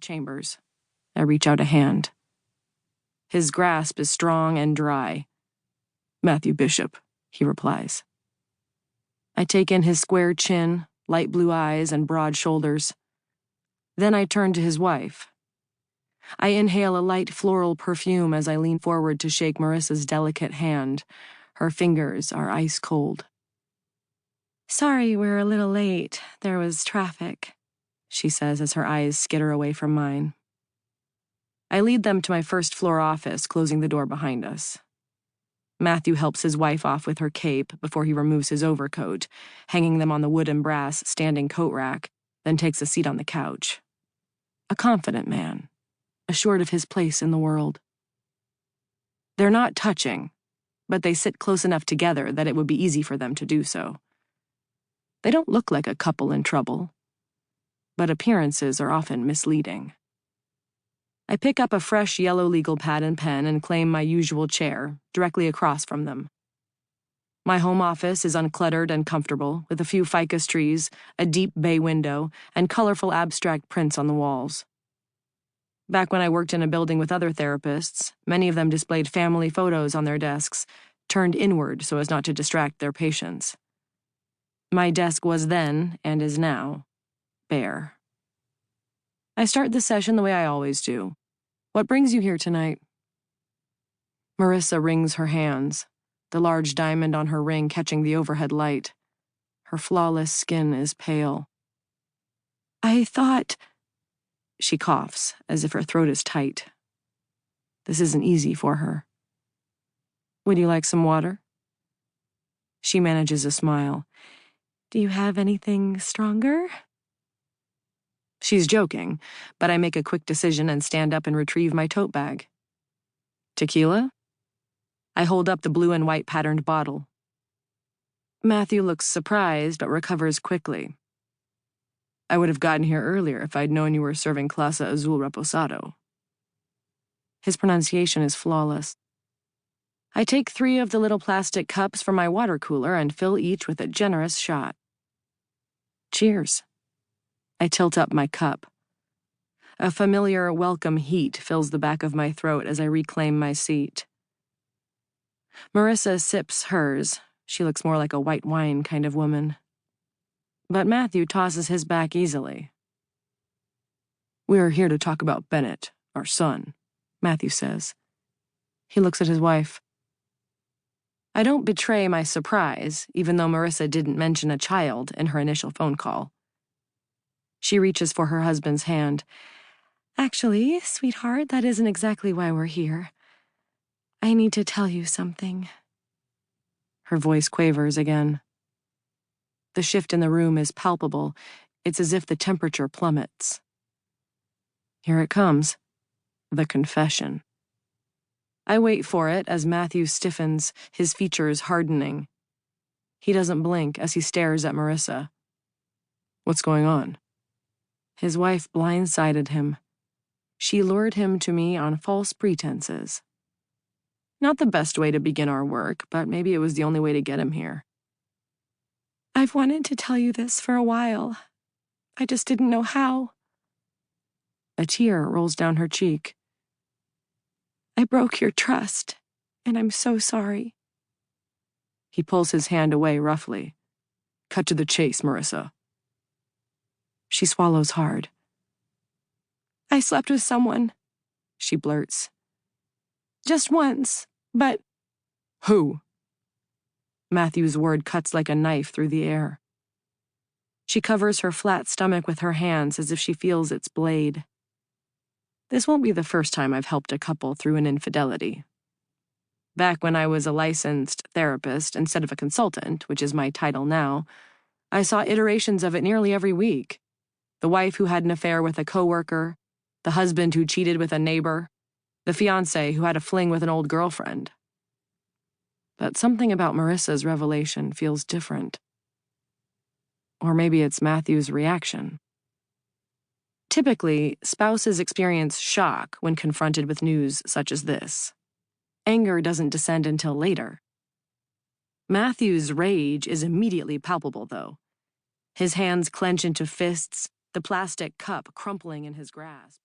chambers. I reach out a hand. His grasp is strong and dry. "Matthew Bishop," he replies. I take in his square chin, light blue eyes, and broad shoulders. Then I turn to his wife. I inhale a light floral perfume as I lean forward to shake Marissa's delicate hand. Her fingers are ice cold. "Sorry we're a little late. There was traffic," she says as her eyes skitter away from mine. I lead them to my first-floor office, closing the door behind us. Matthew helps his wife off with her cape before he removes his overcoat, hanging them on the wood and brass standing coat rack, then takes a seat on the couch. A confident man, assured of his place in the world. They're not touching, but they sit close enough together that it would be easy for them to do so. They don't look like a couple in trouble, but appearances are often misleading. I pick up a fresh yellow legal pad and pen and claim my usual chair, directly across from them. My home office is uncluttered and comfortable, with a few ficus trees, a deep bay window, and colorful abstract prints on the walls. Back when I worked in a building with other therapists, many of them displayed family photos on their desks, turned inward so as not to distract their patients. My desk was then, and is now, bare. I start the session the way I always do. "What brings you here tonight?" Marissa wrings her hands, the large diamond on her ring catching the overhead light. Her flawless skin is pale. "I thought—" She coughs, as if her throat is tight. This isn't easy for her. "Would you like some water?" She manages a smile. "Do you have anything stronger?" She's joking, but I make a quick decision and stand up and retrieve my tote bag. "Tequila?" I hold up the blue and white patterned bottle. Matthew looks surprised but recovers quickly. "I would have gotten here earlier if I'd known you were serving Clase Azul Reposado." His pronunciation is flawless. I take 3 of the little plastic cups from my water cooler and fill each with a generous shot. Cheers. I tilt up my cup. A familiar, welcome heat fills the back of my throat as I reclaim my seat. Marissa sips hers. She looks more like a white wine kind of woman. But Matthew tosses his back easily. "We're here to talk about Bennett, our son," Matthew says. He looks at his wife. I don't betray my surprise, even though Marissa didn't mention a child in her initial phone call. She reaches for her husband's hand. "Actually, sweetheart, that isn't exactly why we're here. I need to tell you something." Her voice quavers again. The shift in the room is palpable. It's as if the temperature plummets. Here it comes. The confession. I wait for it as Matthew stiffens, his features hardening. He doesn't blink as he stares at Marissa. "What's going on?" His wife blindsided him. She lured him to me on false pretenses. Not the best way to begin our work, but maybe it was the only way to get him here. "I've wanted to tell you this for a while. I just didn't know how." A tear rolls down her cheek. "I broke your trust, and I'm so sorry." He pulls his hand away roughly. "Cut to the chase, Marissa." She swallows hard. "I slept with someone," she blurts. "Just once, but—" "Who?" Matthew's word cuts like a knife through the air. She covers her flat stomach with her hands as if she feels its blade. This won't be the first time I've helped a couple through an infidelity. Back when I was a licensed therapist instead of a consultant, which is my title now, I saw iterations of it nearly every week. The wife who had an affair with a coworker, the husband who cheated with a neighbor, the fiancé who had a fling with an old girlfriend. But something about Marissa's revelation feels different. Or maybe it's Matthew's reaction. Typically, spouses experience shock when confronted with news such as this. Anger doesn't descend until later. Matthew's rage is immediately palpable, though. His hands clench into fists, the plastic cup crumpling in his grasp.